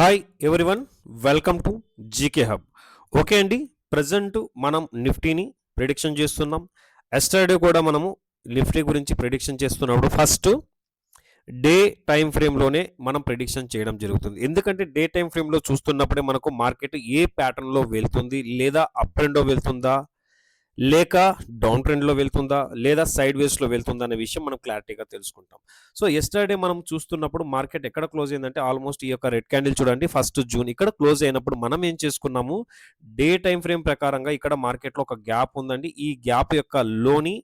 Hi everyone, welcome to GK hub. Okay అండి, present మనం నిఫ్టీని prediction చేస్తున్నాం. ఎస్టర్డే కూడా మనము నిఫ్టీ గురించి ప్రిడిక్షన్ చేస్తున్నప్పుడు ఫస్ట్ డే టైం ఫ్రేమ్లోనే మనం ప్రిడిక్షన్ చేయడం జరుగుతుంది. ఎందుకంటే డే టైం ఫ్రేమ్లో చూస్తున్నప్పుడే మనకు మార్కెట్ ఏ ప్యాటర్న్లో వెళ్తుంది, లేదా అప్ ట్రెండ్లో వెళ్తుందా, లేక డౌన్ ట్రెండ్లో వెళ్తుందా, లేదా సైడ్ వేస్లో వెళ్తుందా అనే విషయం మనం క్లారిటీగా తెలుసుకుంటాం. సో ఎస్టర్డే మనం చూస్తున్నప్పుడు మార్కెట్ ఎక్కడ క్లోజ్ అయిందంటే ఆల్మోస్ట్ ఈ యొక్క రెడ్ క్యాండిల్ చూడండి, 1 జూన్ ఇక్కడ క్లోజ్ అయినప్పుడు మనం ఏం చేసుకున్నాము, డే టైం ఫ్రేమ్ ప్రకారంగా ఇక్కడ మార్కెట్లో ఒక గ్యాప్ ఉందండి. ఈ గ్యాప్ యొక్క లోని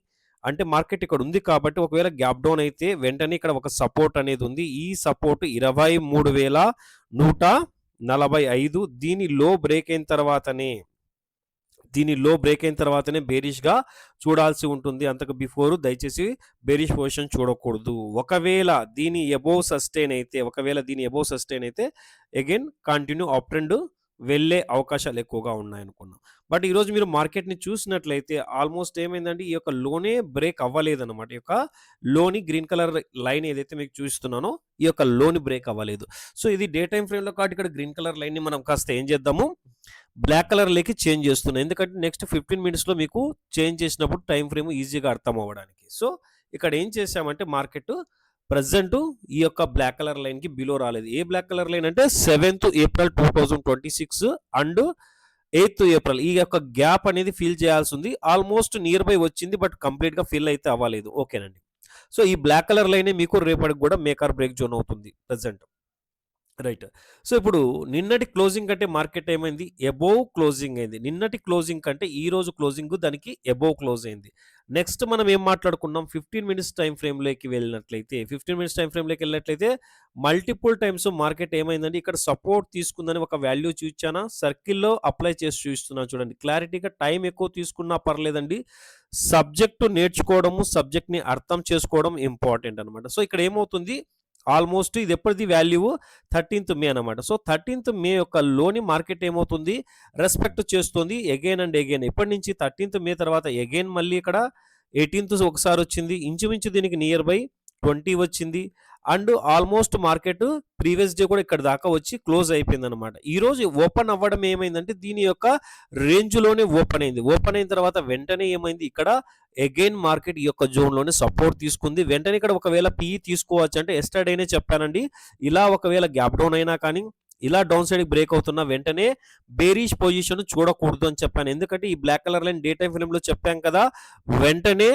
అంటే మార్కెట్ ఇక్కడ ఉంది కాబట్టి ఒకవేళ గ్యాప్ డౌన్ అయితే వెంటనే ఇక్కడ ఒక సపోర్ట్ అనేది ఉంది. ఈ సపోర్ట్ 23,145. దీని లో బ్రేక్ అయిన తర్వాతనే బేరిష్గా చూడాల్సి ఉంటుంది. అంతకు బిఫోర్ దయచేసి బేరిష్ పొజిషన్ చూడకూడదు. ఒకవేళ దీని అబోవ్ సస్టైన్ అయితే అగైన్ కంటిన్యూ అప్ ట్రెండ్ వెళ్ళే అవకాశాలు ఎక్కువగా ఉన్నాయనుకున్నాం. బట్ ఈరోజు మీరు మార్కెట్ని చూసినట్లయితే ఆల్మోస్ట్ ఏమైందండి, ఈ యొక్క లోనే బ్రేక్ అవ్వలేదన్నమాట. ఈ యొక్క లోని గ్రీన్ కలర్ లైన్ ఏదైతే మీకు చూస్తున్నానో ఈ యొక్క లోని బ్రేక్ అవ్వలేదు. సో ఇది డే టైం ఫ్రేమ్లో కాబట్టి ఇక్కడ గ్రీన్ కలర్ లైన్ని మనం కాస్త ఏం చేద్దాము, బ్లాక్ కలర్లోకి చేంజ్ చేస్తున్నాం. ఎందుకంటే నెక్స్ట్ 15 మినిట్స్లో మీకు చేంజ్ చేసినప్పుడు టైం ఫ్రేమ్ ఈజీగా అర్థం అవ్వడానికి. సో ఇక్కడ ఏం చేసామంటే మార్కెట్ ప్రజెంట్ ఈ యొక్క బ్లాక్ కలర్ లైన్కి బిలో రాలేదు. ఏ బ్లాక్ కలర్ లైన్ అంటే 7th April 2026 and 8th April. ఈ యొక్క గ్యాప్ అనేది ఫిల్ చేయాల్సి ఉంది. ఆల్మోస్ట్ నియర్ బై వచ్చింది, బట్ కంప్లీట్గా ఫిల్ అయితే అవ్వలేదు. ఓకేనండి. సో ఈ బ్లాక్ కలర్ లైనే మీకు రేపటికి కూడా మేక్ ఆర్ బ్రేక్ జోన్ అవుతుంది ప్రజెంట్. రైట్. సో ఇప్పుడు నిన్నటి క్లోజింగ్ కంటే మార్కెట్ ఏమైంది, అబోవ్ క్లోజింగ్ అయింది. నిన్నటి క్లోజింగ్ కంటే ఈ రోజు క్లోజింగ్ దానికి అబోవ్ క్లోజ్ అయింది. నెక్స్ట్ మనం ఏం మాట్లాడుకున్నాం, 15 మినిట్స్ టైం ఫ్రేమ్లోకి వెళ్ళినట్లయితే మల్టిపుల్ టైమ్స్ మార్కెట్ ఏమైందండి, ఇక్కడ సపోర్ట్ తీసుకుందని ఒక వాల్యూ చూచానా, సర్కిల్లో అప్లై చేసి చూస్తున్నాను చూడండి. క్లారిటీగా టైం ఎక్కువ తీసుకున్నా పర్లేదండి, సబ్జెక్టు నేర్చుకోవడము, సబ్జెక్ట్ని అర్థం చేసుకోవడం ఇంపార్టెంట్ అనమాట. సో ఇక్కడ ఏమవుతుంది, ఆల్మోస్ట్ ఇది ఎప్పటిది వాల్యూ 13th మే అనమాట. సో 13th మే యొక్క లోని మార్కెట్ ఏమవుతుంది, రెస్పెక్ట్ చేస్తుంది అగైన్ అండ్ అగైన్. ఎప్పటి నుంచి 13th మే తర్వాత అగైన్ మళ్ళీ ఇక్కడ 18th ఒకసారి వచ్చింది, ఇంచుమించు దీనికి నియర్ బై 20 వచ్చింది. And almost market previous day కూడా ఇక్కడ దాకా వచ్చి క్లోజ్ అయిపోయింది అనమాట. ఈరోజు ఓపెన్ అవ్వడం ఏమైందంటే దీని యొక్క రేంజ్లోనే ఓపెన్ అయింది. ఓపెన్ అయిన తర్వాత వెంటనే ఏమైంది, ఇక్కడ అగైన్ మార్కెట్ ఈ యొక్క జోన్లోనే సపోర్ట్ తీసుకుంది. వెంటనే ఇక్కడ ఒకవేళ పీ తీసుకోవచ్చు అంటే ఎస్టర్డేనే చెప్పానండి, ఇలా ఒకవేళ గ్యాప్ డౌన్ అయినా కానీ ఇలా డౌన్ సైడ్ బ్రేక్ అవుతున్నా వెంటనే బేరిష్ పొజిషన్ చూడకూడదు అని చెప్పాను. ఎందుకంటే ఈ black colour line day time ఫ్రేమ్లో చెప్పాం కదా, వెంటనే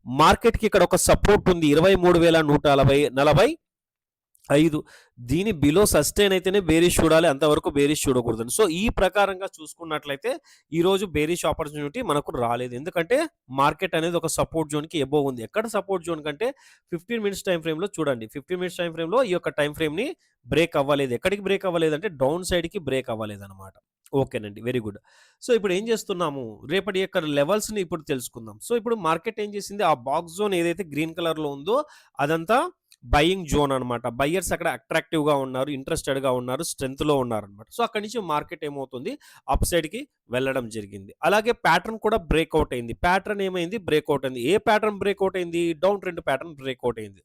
మార్కెట్కి ఇక్కడ ఒక సపోర్ట్ ఉంది 23,145. దీని బిలో సస్టైన్ అయితేనే బేరిష్ చూడాలి, అంతవరకు బేరిష్ చూడకూడదు. సో ఈ ప్రకారంగా చూసుకున్నట్లయితే ఈరోజు బేరిష్ ఆపర్చునిటీ మనకు రాలేదు. ఎందుకంటే మార్కెట్ అనేది ఒక సపోర్ట్ జోన్కి ఎబోవ్ ఉంది. ఎక్కడ సపోర్ట్ జోన్ కంటే 15 మినిట్స్ టైం ఫ్రేమ్లో చూడండి. 15 మినిట్స్ టైం ఫ్రేమ్లో ఈ యొక్క టైం ఫ్రేమ్ని బ్రేక్ అవ్వలేదు. ఎక్కడికి బ్రేక్ అవ్వలేదు అంటే డౌన్ సైడ్కి బ్రేక్ అవ్వలేదు అనమాట. ఓకేనండి, వెరీ గుడ్. సో ఇప్పుడు ఏం చేస్తున్నాము, రేపటి యొక్క లెవెల్స్ని ఇప్పుడు తెలుసుకుందాం. సో ఇప్పుడు మార్కెట్ ఏం చేసింది, ఆ బాక్స్ జోన్ ఏదైతే గ్రీన్ కలర్లో ఉందో అదంతా బయింగ్ జోన్ అనమాట. బయ్యర్స్ అక్కడ అట్రాక్టివ్గా ఉన్నారు, ఇంట్రెస్టెడ్గా ఉన్నారు, స్ట్రెంత్లో ఉన్నారు అనమాట. సో అక్కడి నుంచి మార్కెట్ ఏమవుతుంది, అప్ సైడ్కి వెళ్ళడం జరిగింది. అలాగే ప్యాటర్న్ కూడా బ్రేక్అవుట్ అయింది. ప్యాటర్న్ ఏమైంది, బ్రేక్అవుట్ అయింది. ఏ ప్యాటర్న్ బ్రేక్అవుట్ అయింది, డౌన్ ట్రెండ్ ప్యాటర్న్ బ్రేక్అవుట్ అయింది.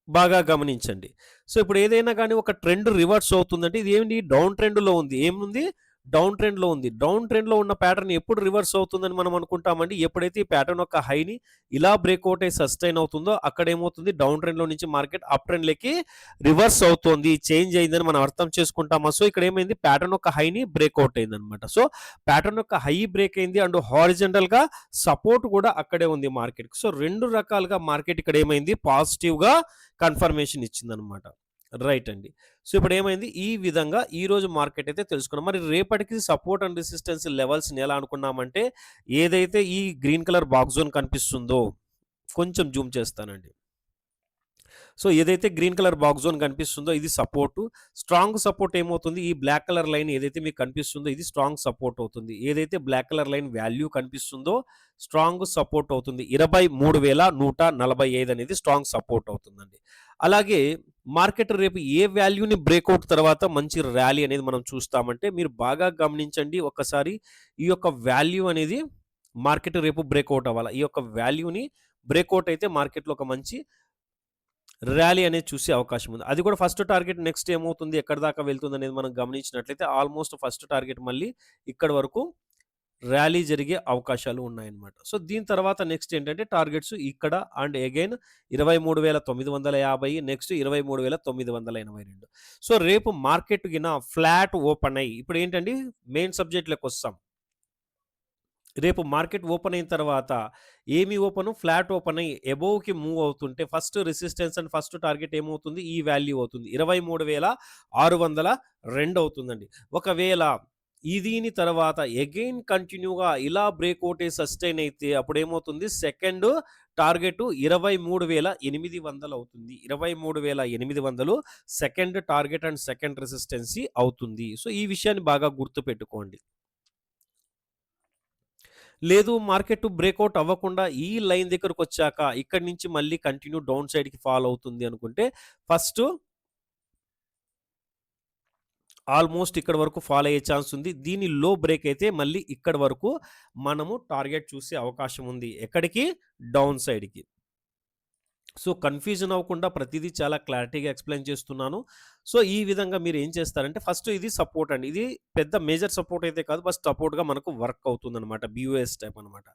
బాగా గమనించండి. సో ఇప్పుడు ఏదైనా కానీ ఒక ట్రెండ్ రివర్స్ అవుతుందంటే ఇది ఏమిటి, డౌన్ ట్రెండ్లో ఉంది. ఏముంది, డౌన్ ట్రెండ్లో ఉంది. డౌన్ ట్రెండ్లో ఉన్న ప్యాటర్న్ ఎప్పుడు రివర్స్ అవుతుందని మనం అనుకుంటామండి, ఎప్పుడైతే ఈ ప్యాటర్న్ యొక్క హైని ఇలా బ్రేక్అవుట్ అయ్యి సస్టైన్ అవుతుందో అక్కడ ఏమవుతుంది, డౌన్ ట్రెండ్లో నుంచి మార్కెట్ అప్ ట్రెండ్లోకి రివర్స్ అవుతుంది, చేంజ్ అయిందని మనం అర్థం చేసుకుంటామా. సో ఇక్కడ ఏమైంది, ప్యాటర్న్ యొక్క హైని బ్రేక్అవుట్ అయింది అనమాట. సో ప్యాటర్న్ యొక్క హై బ్రేక్ అయింది అండ్ హారిజంటల్గా సపోర్ట్ కూడా అక్కడే ఉంది మార్కెట్కి. సో రెండు రకాలుగా మార్కెట్ ఇక్కడ ఏమైంది, పాజిటివ్గా కన్ఫర్మేషన్ ఇచ్చిందనమాట. రైట్ అండి. సో ఇప్పుడు ఏమైంది, ఈ విధంగా ఈరోజు మార్కెట్ అయితే తెలుసుకున్నాం. మరి రేపటికి సపోర్ట్ అండ్ రెసిస్టెన్స్ లెవెల్స్ని ఎలా అనుకున్నామంటే, ఏదైతే ఈ గ్రీన్ కలర్ బాక్స్ జోన్ కనిపిస్తుందో, కొంచెం జూమ్ చేస్తానండి. సో ఏదైతే గ్రీన్ కలర్ బాక్స్ జోన్ కనిపిస్తుందో ఇది సపోర్టు. స్ట్రాంగ్ సపోర్ట్ ఏమవుతుంది, ఈ బ్లాక్ కలర్ లైన్ ఏదైతే మీకు కనిపిస్తుందో ఇది స్ట్రాంగ్ సపోర్ట్ అవుతుంది. ఏదైతే బ్లాక్ కలర్ లైన్ వాల్యూ కనిపిస్తుందో స్ట్రాంగ్ సపోర్ట్ అవుతుంది. 23,145 అనేది స్ట్రాంగ్ సపోర్ట్ అవుతుందండి. అలాగే మార్కెట్ రేపు ఏ వాల్యూని బ్రేక్అవుట్ తర్వాత మంచి ర్యాలీ అనేది మనం చూస్తామంటే, మీరు బాగా గమనించండి ఒక్కసారి, ఈ యొక్క వాల్యూ అనేది మార్కెట్ రేపు బ్రేక్అవుట్ అవ్వాలి. ఈ యొక్క వాల్యూని బ్రేక్అవుట్ అయితే మార్కెట్లో ఒక మంచి ర్యాలీ అనేది చూసే అవకాశం ఉంది. అది కూడా ఫస్ట్ టార్గెట్ నెక్స్ట్ ఏమవుతుంది, ఎక్కడి దాకా వెళ్తుందనేది మనం గమనించినట్లయితే ఆల్మోస్ట్ ఫస్ట్ టార్గెట్ మళ్ళీ ఇక్కడి వరకు ర్యాలీ జరిగే అవకాశాలు ఉన్నాయన్నమాట. సో, దీని తర్వాత నెక్స్ట్ ఏంటంటే టార్గెట్స్ ఇక్కడ అండ్ అగైన్ 23,950 నెక్స్ట్ 23,982. సో, రేపు మార్కెట్ ఫ్లాట్ ఓపెన్ అయ్యి ఇప్పుడేంటండి మెయిన్ సబ్జెక్ట్‌లోకొస్తాం. రేపు మార్కెట్ ఓపెన్ అయిన తర్వాత ఏమి ఓపెను? ఫ్లాట్ ఓపెన్ అయ్యి అబోవ్‌కి మూవ్ అవుతుంటే first resistance and first target ఏమవుతుంది? ఈ వాల్యూ అవుతుంది. 23,602 అవుతుందండి. ఒకవేళ దీని తర్వాత అగైన్ కంటిన్యూగా ఇలా బ్రేక్‌ఔట్ అయ్యి సస్టైన్ అయితే అప్పుడేమవుతుంది? సెకండ్ టార్గెట్ 23,800 అవుతుంది. 23,800 second target and second resistancy అవుతుంది. సో, ఈ విషయాన్ని బాగా గుర్తుపెట్టుకోండి. లేదు మార్కెట్ బ్రేక్‌ఔట్ అవ్వకుండా ఈ లైన్ దగ్గరకొచ్చాక ఇక్కడి నుంచి మళ్ళీ కంటిన్యూ డౌన్ సైడ్‌కి ఫాల్ అవుతుంది అనుకుంటే ఫస్ట్ ఆల్మోస్ట్ ఇక్కడి వరకు ఫాల్ అయ్యే ఛాన్స్ ఉంది. దీని లో బ్రేక్ అయితే మళ్ళీ ఇక్కడి వరకు మనము టార్గెట్ చూసే అవకాశం ఉంది. ఎక్కడికి? డౌన్ సైడ్‌కి. సో, కన్‌ఫ్యూజన్ అవ్వకుండా ప్రతీదీ చాలా క్లారిటీగా ఎక్స్‌ప్లెయిన్ చేస్తున్నాను. సో, ఈ విధంగా మీరు ఏం చేస్తారంటే ఫస్ట్ ఇది సపోర్ట్ అండి. ఇది పెద్ద మేజర్ సపోర్ట్ అయితే కాదు. బట్ సపోర్ట్‌గా మనకు వర్క్ అవుతుందనమాట. బీఓఎస్ టైప్ అనమాట.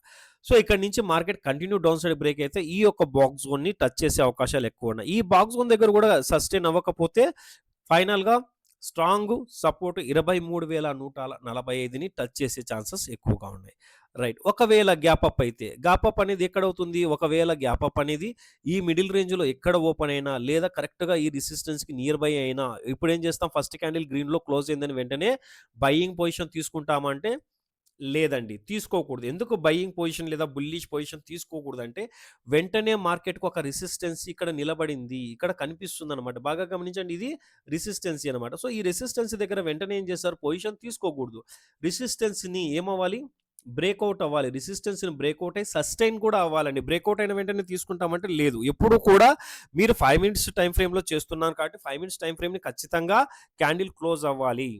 సో, ఇక్కడి నుంచి market continue down side break అయితే ఈ యొక్క బాక్స్ జోన్‌ని టచ్ చేసే అవకాశాలు ఎక్కువున్నాయి. ఈ బాక్స్ జోన్ దగ్గర కూడా సస్టైన్ అవ్వకపోతే ఫైనల్‌గా స్ట్రాంగ్ సపోర్ట్ 23,145ని టచ్ చేసే ఛాన్సెస్ ఎక్కువగా ఉన్నాయి. రైట్. ఒకవేళ గ్యాప్ అప్ అయితే, గ్యాప్ అప్ అనేది ఎక్కడవుతుంది? ఒకవేళ గ్యాప్ అప్ అనేది ఈ మిడిల్ రేంజ్‌లో ఎక్కడ ఓపెన్ అయినా లేదా కరెక్ట్‌గా ఈ రెసిస్టెన్స్‌కి నియర్ బై అయినా ఇప్పుడేం చేస్తాం ఫస్ట్ క్యాండిల్ గ్రీన్‌లో క్లోజ్ అయిందని వెంటనే బయింగ్ పొజిషన్ తీసుకుంటామా అంటే లేదండి. తీసుకోకూడదు. ఎందుకు బయింగ్ పొజిషన్ లేదా బుల్లిష్ పొజిషన్ తీసుకోకూడదంటే, వెంటనే మార్కెట్‌కి ఒక రెసిస్టెన్సీ ఇక్కడ నిలబడింది. ఇక్కడ కనిపిస్తుందనమాట. బాగా గమనించండి. ఇది రెసిస్టెన్సీ అనమాట. సో, ఈ రెసిస్టెన్సీ దగ్గర వెంటనే ఏం చేస్తారు? పొజిషన్ తీసుకోకూడదు. రెసిస్టెన్స్‌ని ఏమవ్వాలి? బ్రేకౌట్ అవ్వాలి. రెసిస్టెన్స్‌ని బ్రేకౌట్ అయ్యి సస్టైన్ కూడా అవ్వాలండి. బ్రేకౌట్ అయిన వెంటనే తీసుకుంటామంటే లేదు. ఎప్పుడు కూడా మీరు 5 మినిట్స్ టైమ్ ఫ్రేమ్‌లో చేస్తున్నారు కాబట్టి 5 మినిట్స్ టైమ్ ఫ్రేమ్‌ని ఖచ్చితంగా క్యాండిల్ క్లోజ్ అవ్వాలి.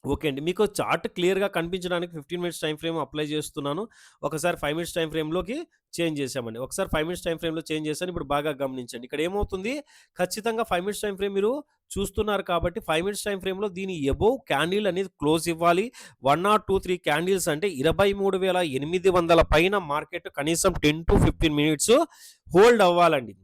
ఓకే అండి. మీకు చార్ట్ క్లియర్‌గా కనిపించడానికి 15 మినిట్స్ టైమ్ ఫ్రేమ్ అప్లై చేస్తున్నాను. ఒకసారి 5 మినిట్స్ టైమ్ ఫ్రేమ్‌లోకి చేంజ్ చేశామండి. ఒకసారి 5 మినిట్స్ టైమ్ ఫ్రేమ్‌లో చేంజ్ చేశాను. ఇప్పుడు బాగా గమనించండి. ఇక్కడ ఏమవుతుంది? ఖచ్చితంగా 5 మినిట్స్ టైమ్ ఫ్రేమ్ మీరు చూస్తున్నారు కాబట్టి 5 మినిట్స్ టైమ్ ఫ్రేమ్‌లో దీని అబోవ్ క్యాండిల్ అనేది క్లోజ్ ఇవ్వాలి. 1 ఆర్ 2, 3 క్యాండిల్స్ అంటే 23,800 పైన మార్కెట్ కనీసం 10-15 మినిట్స్ హోల్డ్ అవ్వాలండి.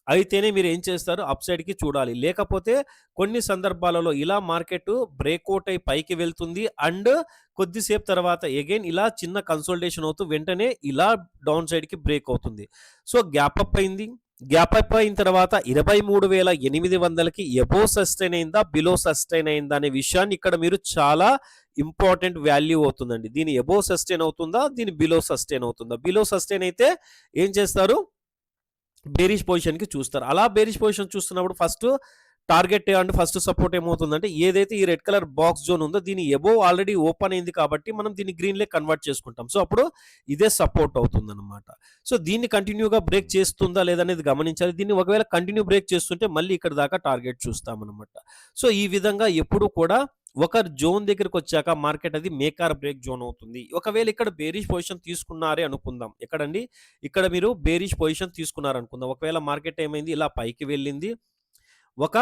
అయితేనే మీరు ఏం చేస్తారు? అప్ సైడ్‌కి చూడాలి. లేకపోతే కొన్ని సందర్భాలలో ఇలా మార్కెట్ బ్రేక్‌ఔట్ అయ్యి పైకి వెళ్తుంది. అండ్ కొద్దిసేపు తర్వాత అగైన్ ఇలా చిన్న కన్సాలిడేషన్ అవుతూ వెంటనే ఇలా డౌన్ సైడ్‌కి బ్రేక్ అవుతుంది. సో, గ్యాప్ అప్ అయింది. గ్యాప్ అప్ అయిన తర్వాత 23,800కి అబోవ్ సస్టైన్ అయిందా? బిలో సస్టైన్ అయిందా? అనే విషయాన్ని ఇక్కడ మీరు చాలా ఇంపార్టెంట్ వాల్యూ అవుతుందండి. దీని అబోవ్ సస్టైన్ అవుతుందా? దీని బిలో సస్టైన్ అవుతుందా? బిలో సస్టైన్ అయితే ఏం చేస్తారు? బేరిష్ పొజిషన్‌కి చూస్తారు. అలా బేరిష్ పొజిషన్ చూస్తున్నప్పుడు first target and first support ఏమవుతుందంటే ఏదైతే ఈ రెడ్ కలర్ బాక్స్ జోన్ ఉందో దీని అబోవ్ ఆల్రెడీ ఓపెన్ అయింది కాబట్టి మనం దీన్ని గ్రీన్‌లే కన్వర్ట్ చేసుకుంటాం. సో, అప్పుడు ఇదే సపోర్ట్ అవుతుందన్నమాట. సో, దీన్ని కంటిన్యూగా బ్రేక్ చేస్తుందా లేదా అనేది గమనించాలి. దీన్ని ఒకవేళ కంటిన్యూ బ్రేక్ చేస్తుంటే మళ్ళీ ఇక్కడి దాకా టార్గెట్ చూస్తామన్నమాట. సో, ఈ విధంగా ఎప్పుడు కూడా ఒక జోన్ దగ్గరకొచ్చాక మార్కెట్ అది మేక్ ఆర్ బ్రేక్ జోన్ అవుతుంది. ఒకవేళ ఇక్కడ బేరిష్ పొజిషన్ తీసుకున్నారే అనుకుందాం. ఎక్కడండి? ఇక్కడ మీరు బేరిష్ పొజిషన్ తీసుకున్నారనుకుందాం. ఒకవేళ మార్కెట్ ఏమైంది? ఇలా పైకి వెళ్ళింది. ఒక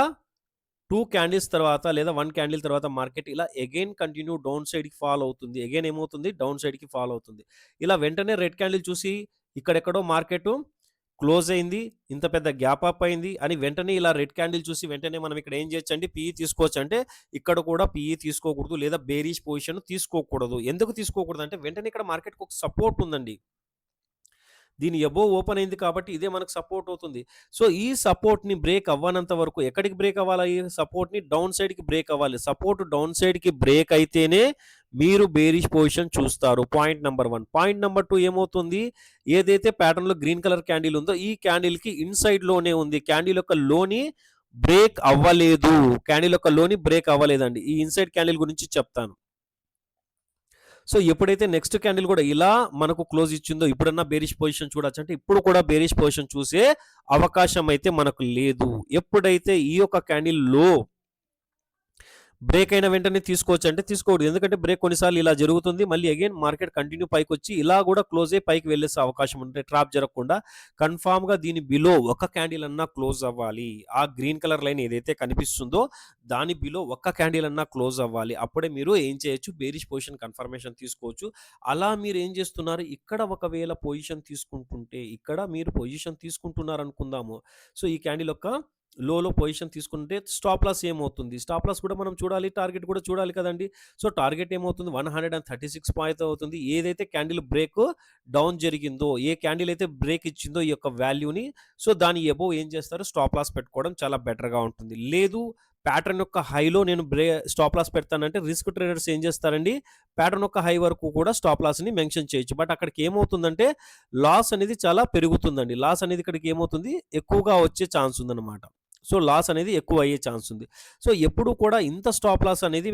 2 క్యాండిల్స్ తర్వాత లేదా 1 క్యాండిల్ తర్వాత మార్కెట్ ఇలా అగైన్ కంటిన్యూ డౌన్ సైడ్‌కి ఫాల్ అవుతుంది. అగైన్ ఏమవుతుంది? డౌన్ సైడ్‌కి ఫాల్ అవుతుంది. ఇలా వెంటనే రెడ్ క్యాండిల్ చూసి ఇక్కడెక్కడో మార్కెట్ క్లోజ్ అయింది. ఇంత పెద్ద గ్యాప్ అప్ అయింది అని వెంటనే ఇలా రెడ్ క్యాండిల్ చూసి వెంటనే మనం ఇక్కడ ఏం చేయొచ్చండి? పీఈ తీసుకోవచ్చు. అంటే ఇక్కడ కూడా పీఈ తీసుకోకూడదు లేదా బేరిష్ పొజిషన్ తీసుకోకూడదు. ఎందుకు తీసుకోకూడదు అంటే వెంటనే ఇక్కడ మార్కెట్‌కి ఒక సపోర్ట్ ఉందండి. దీని అబోవ్ ఓపెన్ అయింది కాబట్టి ఇదే మనకు సపోర్ట్ అవుతుంది. సో, ఈ సపోర్ట్‌ని బ్రేక్ అవ్వనంత వరకు ఎక్కడికి బ్రేక్ అవ్వాలి? ఈ సపోర్ట్‌ని డౌన్ సైడ్‌కి బ్రేక్ అవ్వాలి. సపోర్ట్ డౌన్ సైడ్‌కి బ్రేక్ అయితేనే మీరు బేరిష్ పొజిషన్ చూస్తారు. Point number 1. పాయింట్ నంబర్ 2 ఏమవుతుంది? ఏదైతే ప్యాటర్న్‌లో గ్రీన్ కలర్ క్యాండిల్ ఉందో ఈ క్యాండిల్‌కి ఇన్‌సైడ్‌లోనే ఉంది. క్యాండిల్ యొక్క లోని బ్రేక్ అవ్వలేదు. క్యాండిల్ యొక్క లోని బ్రేక్ అవ్వలేదండి. ఈ ఇన్‌సైడ్ క్యాండిల్ గురించి చెప్తాను. సో, ఎప్పుడైతే నెక్స్ట్ క్యాండిల్ కూడా ఇలా మనకు క్లోజ్ ఇచ్చిందో ఇప్పుడన్నా బేరిష్ పొజిషన్ చూడొచ్చు అంటే ఇప్పుడు కూడా బేరిష్ పొజిషన్ చూసే అవకాశం అయితే మనకు లేదు. ఎప్పుడైతే ఈ యొక్క క్యాండిల్ లో బ్రేక్ అయిన వెంటనే తీసుకోవచ్చు అంటే తీసుకోకూడదు. ఎందుకంటే బ్రేక్ కొన్నిసార్లు ఇలా జరుగుతుంది. మళ్ళీ అగైన్ మార్కెట్ కంటిన్యూ పైకొచ్చి ఇలా కూడా క్లోజ్ అయ్యి పైకి వెళ్ళేసే అవకాశం ఉంటే ట్రాప్ జరగకుండా కన్ఫామ్‌గా దీని బిలో ఒక క్యాండిల్ అన్నా క్లోజ్ అవ్వాలి. ఆ గ్రీన్ కలర్ లైన్ ఏదైతే కనిపిస్తుందో దాని బిలో ఒక్క క్యాండిల్ అన్నా క్లోజ్ అవ్వాలి. అప్పుడే మీరు ఏం చేయొచ్చు బేరిష్ పొజిషన్ కన్ఫర్మేషన్ తీసుకోవచ్చు. అలా మీరు ఏం చేస్తున్నారు ఇక్కడ ఒకవేళ పొజిషన్ తీసుకుంటుంటే ఇక్కడ మీరు పొజిషన్ తీసుకుంటున్నారనుకుందాము. సో ఈ క్యాండిల్ యొక్క లోలో పొజిషన్ తీసుకుంటే స్టాప్ లాస్ ఏమవుతుంది? స్టాప్ లాస్ కూడా మనం చూడాలి. టార్గెట్ కూడా చూడాలి కదండీ! సో టార్గెట్ ఏమవుతుంది? 136 పాయింట్ అవుతుంది. ఏదైతే క్యాండిల్ బ్రేక్ డౌన్ జరిగిందో, ఏ క్యాండిల్ అయితే బ్రేక్ ఇచ్చిందో ఈ యొక్క వాల్యూని సో దాని అబోవ్ ఏం చేస్తారు? స్టాప్ లాస్ పెట్టుకోవడం చాలా బెటర్‌గా ఉంటుంది. లేదు ప్యాటర్న్ యొక్క హైలో నేను స్టాప్ లాస్ పెడతానంటే రిస్క్ ట్రేడర్స్ ఏం చేస్తారండి? ప్యాటర్న్ యొక్క హై వరకు కూడా స్టాప్ లాస్‌ని మెన్షన్ చేయొచ్చు. బట్ అక్కడికి ఏమవుతుందంటే లాస్ అనేది చాలా పెరుగుతుందండి. లాస్ అనేది ఇక్కడికి ఏమవుతుంది? ఎక్కువగా వచ్చే ఛాన్స్ ఉందన్నమాట. సో లాస్ అనేది ఎక్కువ అయ్యే ఛాన్స్ ఉంది. సో ఎప్పుడు కూడా ఇంత స్టాప్ లాస్ అనేది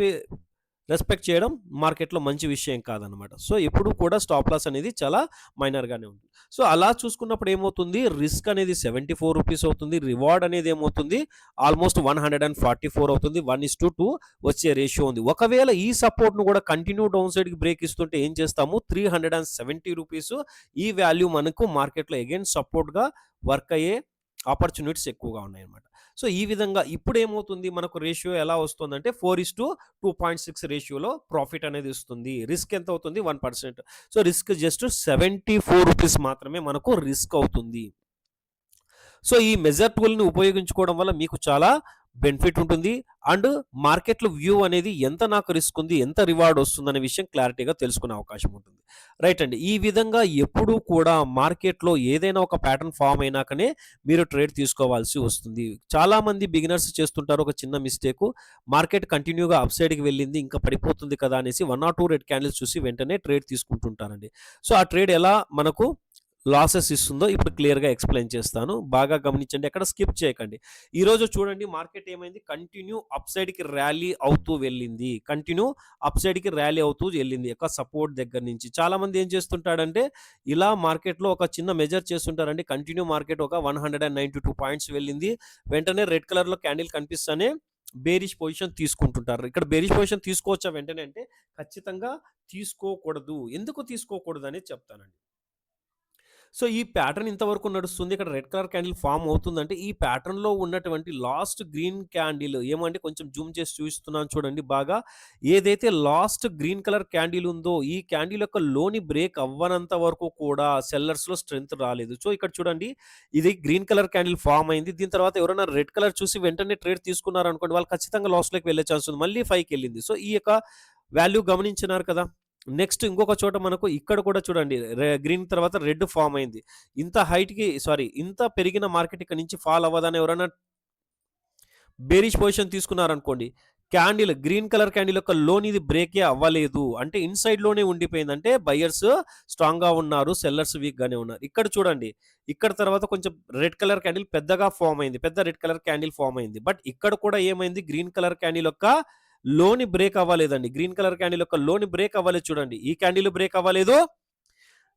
రెస్పెక్ట్ చేయడం మార్కెట్‌లో మంచి విషయం కాదనమాట. సో ఎప్పుడు కూడా స్టాప్ లాస్ అనేది చాలా మైనర్‌గానే ఉంటుంది. సో అలా చూసుకున్నప్పుడు ఏమవుతుంది? రిస్క్ అనేది రూ. 74 అవుతుంది. రివార్డ్ అనేది ఏమవుతుంది? ఆల్మోస్ట్ 144 అవుతుంది. 1:2 వచ్చే రేషియో ఉంది. ఒకవేళ ఈ సపోర్ట్‌ను కూడా కంటిన్యూ డౌన్ సైడ్‌కి బ్రేక్ ఇస్తుంటే ఏం చేస్తాము? రూ. 370 ఈ వాల్యూ మనకు మార్కెట్‌లో అగైన్ సపోర్ట్‌గా వర్క్ అయ్యే ఆపర్చునిటీస్ ఎక్కువగా ఉన్నాయన్నమాట. సో ఈ విధంగా ఇప్పుడేమవుతుంది మనకు రేషియో ఎలా వస్తుందంటే 4:2.6 రేషియోలో ప్రాఫిట్ అనేది వస్తుంది. రిస్క్ ఎంత అవుతుంది? 1%. సో రిస్క్ జస్ట్ రూ. 74 మాత్రమే మనకు రిస్క్ అవుతుంది. సో ఈ మెజర్ టూల్‌ని ఉపయోగించుకోవడం వల్ల మీకు చాలా బెనిఫిట్ ఉంటుంది. అండ్ మార్కెట్‌లో వ్యూ అనేది ఎంత నాకు రిస్క్ ఉంది, ఎంత రివార్డ్ వస్తుందనే విషయం క్లారిటీగా తెలుసుకునే అవకాశం ఉంటుంది. రైట్ అండి. ఈ విధంగా ఎప్పుడూ కూడా మార్కెట్‌లో ఏదైనా ఒక ప్యాటర్న్ ఫార్మ్ అయినాకనే మీరు ట్రేడ్ తీసుకోవాల్సి వస్తుంది. చాలామంది బిగినర్స్ చేస్తుంటారు ఒక చిన్న మిస్టేకు. మార్కెట్ కంటిన్యూగా అప్ సైడ్‌కి వెళ్ళింది ఇంకా పడిపోతుంది కదా అనేసి 1 ఆర్ 2 రెడ్ క్యాండిల్స్ చూసి వెంటనే ట్రేడ్ తీసుకుంటుంటారండి. సో ఆ ట్రేడ్ ఎలా మనకు లాసెస్ ఇస్తుందో ఇప్పుడు క్లియర్‌గా ఎక్స్‌ప్లెయిన్ చేస్తాను. బాగా గమనించండి. ఎక్కడ స్కిప్ చేయకండి. ఈరోజు చూడండి మార్కెట్ ఏమైంది? కంటిన్యూ అప్ సైడ్‌కి ర్యాలీ అవుతూ వెళ్ళింది. కంటిన్యూ అప్ సైడ్‌కి ర్యాలీ అవుతూ వెళ్ళింది. ఒక సపోర్ట్ దగ్గర నుంచి. చాలామంది ఏం చేస్తుంటాడంటే ఇలా మార్కెట్‌లో ఒక చిన్న మెజర్ చేస్తుంటారండి. కంటిన్యూ మార్కెట్ ఒక 192 పాయింట్స్ వెళ్ళింది. వెంటనే రెడ్ కలర్‌లో క్యాండిల్ కనిపిస్తనే బేరిష్ పొజిషన్ తీసుకుంటుంటారు. ఇక్కడ బేరిష్ పొజిషన్ తీసుకోవచ్చా వెంటనే అంటే ఖచ్చితంగా తీసుకోకూడదు. ఎందుకు తీసుకోకూడదు అనేది చెప్తానండి. సో ఈ ప్యాటర్న్ ఇంతవరకు నడుస్తుంది. ఇక్కడ రెడ్ కలర్ క్యాండిల్ ఫార్మ్ అవుతుందంటే, ఈ ప్యాటర్న్‌లో ఉన్నటువంటి లాస్ట్ గ్రీన్ క్యాండిల్ ఏమంటే కొంచెం జూమ్ చేసి చూపిస్తున్నాను చూడండి బాగా. ఏదైతే లాస్ట్ గ్రీన్ కలర్ క్యాండిల్ ఉందో, ఈ క్యాండిల్ యొక్క లోని బ్రేక్ అవ్వనంత వరకు కూడా సెల్లర్స్‌లో స్ట్రెంత్ రాలేదు. సో ఇక్కడ చూడండి ఇది గ్రీన్ కలర్ క్యాండిల్ ఫార్మ్ అయింది. దీని తర్వాత ఎవరైనా రెడ్ కలర్ చూసి వెంటనే ట్రేడ్ తీసుకున్నారనుకోండి, వాళ్ళు ఖచ్చితంగా లాస్‌లోకి వెళ్ళే ఛాన్స్ ఉంది. మళ్ళీ 5కెళ్ళింది. సో ఈ యొక్క వాల్యూ గమనించినారు కదా! నెక్స్ట్ ఇంకొక చోట మనకు ఇక్కడ కూడా చూడండి గ్రీన్ తర్వాత రెడ్ ఫార్మ్ అయింది. ఇంత హైట్‌కి ఇంత పెరిగిన మార్కెట్ ఇక్కడి నుంచి ఫాల్ అవ్వదని ఎవరైనా బేరిష్ పొజిషన్ తీసుకున్నారనుకోండి. క్యాండిల్ గ్రీన్ కలర్ క్యాండిల్ యొక్క లోని ఇది బ్రేకే అవ్వలేదు. అంటే ఇన్‌సైడ్‌లోనే ఉండిపోయింది. అంటే బయర్స్ స్ట్రాంగ్‌గా ఉన్నారు. సెల్లర్స్ వీక్‌గానే ఉన్నారు. ఇక్కడ చూడండి. ఇక్కడ తర్వాత కొంచెం రెడ్ కలర్ క్యాండిల్ పెద్దగా ఫార్మ్ అయింది. పెద్ద రెడ్ కలర్ క్యాండిల్ ఫార్మ్ అయింది. బట్ ఇక్కడ కూడా ఏమైంది గ్రీన్ కలర్ క్యాండిల్ యొక్క లోని బ్రేక్ అవ్వలేదండి. గ్రీన్ కలర్ క్యాండిల్ యొక్క లోని బ్రేక్ అవ్వలేదు చూడండి. ఈ క్యాండిల్ బ్రేక్ అవ్వలేదు.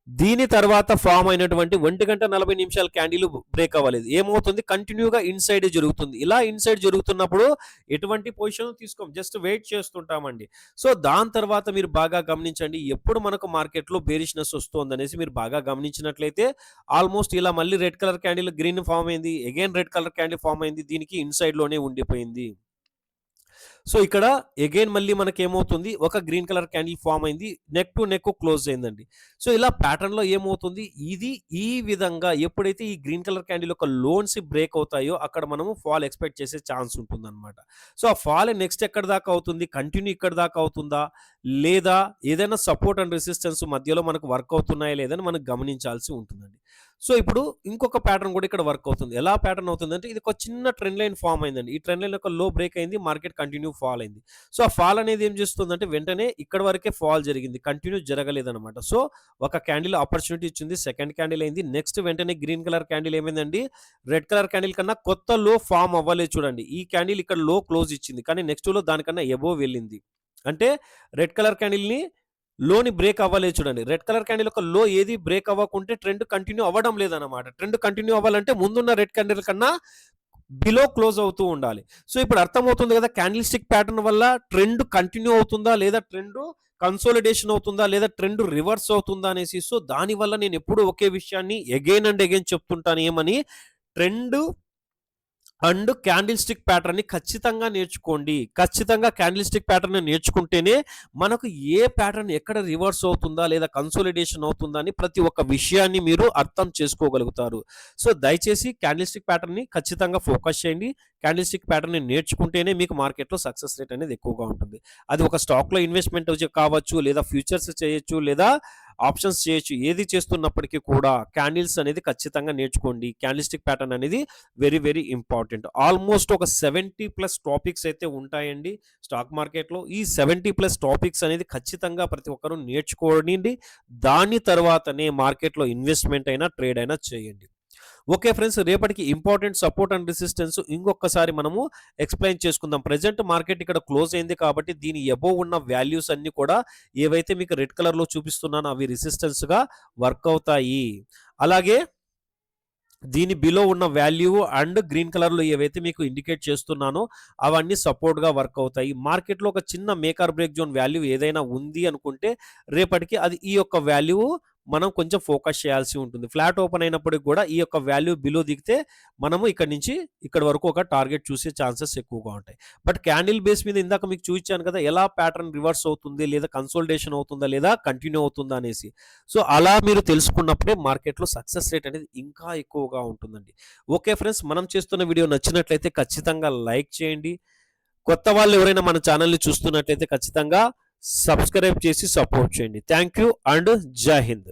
దీని తర్వాత ఫామ్ అయినటువంటి 1:40 క్యాండిల్ బ్రేక్ అవ్వలేదు. ఏమవుతుంది? కంటిన్యూగా ఇన్‌సైడ్ జరుగుతుంది. ఇలా ఇన్‌సైడ్ జరుగుతున్నప్పుడు ఎటువంటి పొజిషన్ తీసుకోం. జస్ట్ వెయిట్ చేస్తుంటామండి. సో దాని తర్వాత మీరు బాగా గమనించండి. ఎప్పుడు మనకు మార్కెట్‌లో బేరిష్‌నెస్ వస్తోందనేసి మీరు బాగా గమనించినట్లయితే ఆల్మోస్ట్ ఇలా మళ్ళీ red colour candle green form అయింది. Again red colour candle form అయింది. దీనికి ఇన్‌సైడ్‌లోనే ఉండిపోయింది. సో ఇక్కడ అగైన్ మళ్ళీ మనకేమవుతుంది? ఒక గ్రీన్ కలర్ క్యాండిల్ ఫార్మ్ అయింది. నెక్ టు నెక్ క్లోజ్ అయిందండి. సో ఇలా ప్యాటర్న్‌లో ఏమవుతుంది? ఇది ఈ విధంగా ఎప్పుడైతే ఈ గ్రీన్ కలర్ క్యాండిల్ యొక్క లోన్స్ బ్రేక్ అవుతాయో అక్కడ మనము ఫాల్ ఎక్స్‌పెక్ట్ చేసే ఛాన్స్ ఉంటుందన్నమాట. సో ఆ ఫాల్ నెక్స్ట్ ఎక్కడి దాకా అవుతుంది? కంటిన్యూ ఇక్కడి దాకా అవుతుందా? లేదా ఏదైనా సపోర్ట్ అండ్ రెసిస్టెన్స్ మధ్యలో మనకు వర్క్ అవుతున్నాయా లేదని మనం గమనించాల్సి ఉంటుందండి. సో ఇప్పుడు ఇంకొక ప్యాటర్న్ కూడా ఇక్కడ వర్క్ అవుతుంది. ఎలా ప్యాటర్న్ అవుతుందంటే ఇది ఒక చిన్న ట్రెండ్ లైన్ ఫార్మ్ అయిందండి. ఈ ట్రెండ్ లైన్ యొక్క లో బ్రేక్ అయింది. మార్కెట్ కంటిన్యూ ఫాల్ అయింది. సో ఆ ఫాల్ అనేది ఏం చేస్తుందంటే వెంటనే ఇక్కడ వరకే ఫాల్ జరిగింది. కంటిన్యూ జరగలేదన్నమాట. సో ఒక క్యాండిల్ ఆపర్చునిటీ ఇచ్చింది. సెకండ్ క్యాండిల్ అయింది. నెక్స్ట్ వెంటనే గ్రీన్ కలర్ క్యాండిల్ ఏమైందండి? రెడ్ కలర్ క్యాండిల్ కన్నా కొత్త లో ఫార్మ్ అవ్వలేదు చూడండి. ఈ క్యాండిల్ ఇక్కడ లో క్లోజ్ ఇచ్చింది. కానీ నెక్స్ట్ లో దానికన్నా అబోవ్ వెళ్ళింది. అంటే రెడ్ కలర్ క్యాండిల్‌ని లోని బ్రేక్ అవ్వలేదు చూడండి. రెడ్ కలర్ క్యాండిల్ యొక్క లో ఏది బ్రేక్ అవ్వకుంటే ట్రెండ్ కంటిన్యూ అవ్వడం లేదన్నమాట. ట్రెండ్ కంటిన్యూ అవ్వాలంటే ముందున్న రెడ్ క్యాండిల్ కన్నా బిలో క్లోజ్ అవుతూ ఉండాలి. సో, ఇప్పుడు అర్థమవుతుంది కదా! క్యాండిల్ స్టిక్ ప్యాటర్న్ వల్ల ట్రెండ్ కంటిన్యూ అవుతుందా? లేదా ట్రెండ్ కన్సాలిడేషన్ అవుతుందా? లేదా ట్రెండ్ రివర్స్ అవుతుందా అనేసి. సో, దానివల్ల నేనెప్పుడూ ఒకే విషయాన్ని అగైన్ అండ్ అగైన్ చెప్తుంటాను. ఏమని? ట్రెండ్ అండ్ క్యాండిల్ స్టిక్ ప్యాటర్న్‌ని ఖచ్చితంగా నేర్చుకోండి. ఖచ్చితంగా క్యాండిల్ స్టిక్ ప్యాటర్న్‌ని నేర్చుకుంటేనే మనకు ఏ ప్యాటర్న్ ఎక్కడ రివర్స్ అవుతుందా? లేదా కన్సాలిడేషన్ అవుతుందా? అని ప్రతి ఒక్క విషయాన్ని మీరు అర్థం చేసుకోగలుగుతారు. సో, దయచేసి క్యాండిల్ స్టిక్ ప్యాటర్న్‌ని ఖచ్చితంగా ఫోకస్ చేయండి. క్యాండిల్ స్టిక్ ప్యాటర్న్‌ని నేర్చుకుంటేనే మీకు మార్కెట్‌లో సక్సెస్ రేట్ అనేది ఎక్కువగా ఉంటుంది. అది ఒక స్టాక్‌లో ఇన్వెస్ట్‌మెంట్ కావచ్చు, లేదా ఫ్యూచర్స్ చేయొచ్చు, లేదా ఆప్షన్స్ చేయొచ్చు. ఏది చేస్తున్నప్పటికీ కూడా క్యాండిల్స్ అనేది ఖచ్చితంగా నేర్చుకోండి. క్యాండిల్ స్టిక్ ప్యాటర్న్ అనేది వెరీ వెరీ ఇంపార్టెంట్. ఆల్మోస్ట్ ఒక 70+ టాపిక్స్ అయితే ఉంటాయండి స్టాక్ మార్కెట్‌లో. ఈ 70+ టాపిక్స్ అనేది ఖచ్చితంగా ప్రతి ఒక్కరు నేర్చుకోండి. దాని తర్వాతనే మార్కెట్‌లో ఇన్వెస్ట్‌మెంట్ అయినా, ట్రేడ్ అయినా చేయండి. ఓకే ఫ్రెండ్స్, రేపటికి ఇంపార్టెంట్ సపోర్ట్ అండ్ రెసిస్టెన్స్ ఇంకొకసారి మనము ఎక్స్‌ప్లెయిన్ చేసుకుందాం. ప్రెజెంట్ మార్కెట్ ఇక్కడ క్లోజ్ అయింది కాబట్టి దీని అబోవ్ ఉన్న వాల్యూస్ అన్నీ కూడా ఏవైతే మీకు రెడ్ కలర్‌లో చూపిస్తున్నానో అవి రెసిస్టెన్స్‌గా వర్క్ అవుతాయి. అలాగే దీని బిలో ఉన్న వాల్యూ అండ్ గ్రీన్ కలర్‌లో ఏవైతే మీకు ఇండికేట్ చేస్తున్నానో అవన్నీ సపోర్ట్‌గా వర్క్ అవుతాయి. మార్కెట్‌లో ఒక చిన్న make or break zone value ఏదైనా ఉంది అనుకుంటే రేపటికి అది ఈ యొక్క వాల్యూ మనం కొంచెం ఫోకస్ చేయాల్సి ఉంటుంది. ఫ్లాట్ ఓపెన్ అయినప్పటికి కూడా ఈ యొక్క వాల్యూ బిలో దిగితే మనము ఇక్కడి నుంచి ఇక్కడి వరకు ఒక టార్గెట్ చూసే ఛాన్సెస్ ఎక్కువగా ఉంటాయి. బట్ క్యాండిల్ బేస్ మీద ఇందాక మీకు చూపించాను కదా! ఎలా ప్యాటర్న్ రివర్స్ అవుతుంది, లేదా కన్సాలిడేషన్ అవుతుందా, లేదా కంటిన్యూ అవుతుందా అనేసి. సో, అలా మీరు తెలుసుకున్నప్పుడే మార్కెట్‌లో సక్సెస్ రేట్ అనేది ఇంకా ఎక్కువగా ఉంటుందండి. ఓకే ఫ్రెండ్స్, మనం చేస్తున్న వీడియో నచ్చినట్లయితే ఖచ్చితంగా లైక్ చేయండి. కొత్త వాళ్ళు ఎవరైనా మన ఛానల్‌ని చూస్తున్నట్లయితే ఖచ్చితంగా సబ్స్క్రైబ్ చేసి సపోర్ట్ చేయండి. థాంక్ యూ అండ్ జై హింద్.